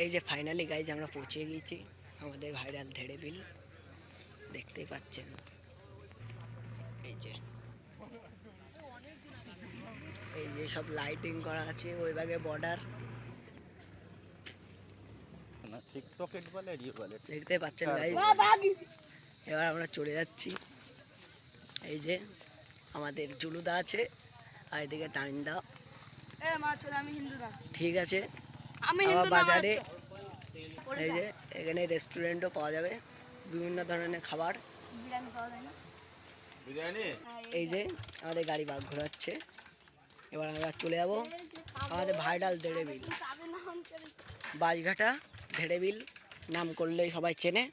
এই যে finally guys আমরা পৌঁছে গিয়েছি আমাদের ভাইরাল ধেড়ে বিল, দেখতেই পাচ্ছেন। এই যে সব লাইটিং করা আছে, ওই ভাগে বর্ডার দেখতে পাচ্ছেন গাইজ। এবার আমরা চলে যাচ্ছি। এই যে আমাদের জুলুদা আছে আর এদিকে টাইন্দা। ঠিক আছে, বাজারে এই যে এখানে রেস্টুরেন্টও পাওয়া যাবে, বিভিন্ন ধরনের খাবার। এই যে আমাদের গাড়ি বাগ ঘোরাচ্ছে। এবার আমরা চলে যাব আমাদের ভাইরাল ধেড়ে বিল, বাজঘাটা ধেড়ে বিল নাম করলেই সবাই চেনে।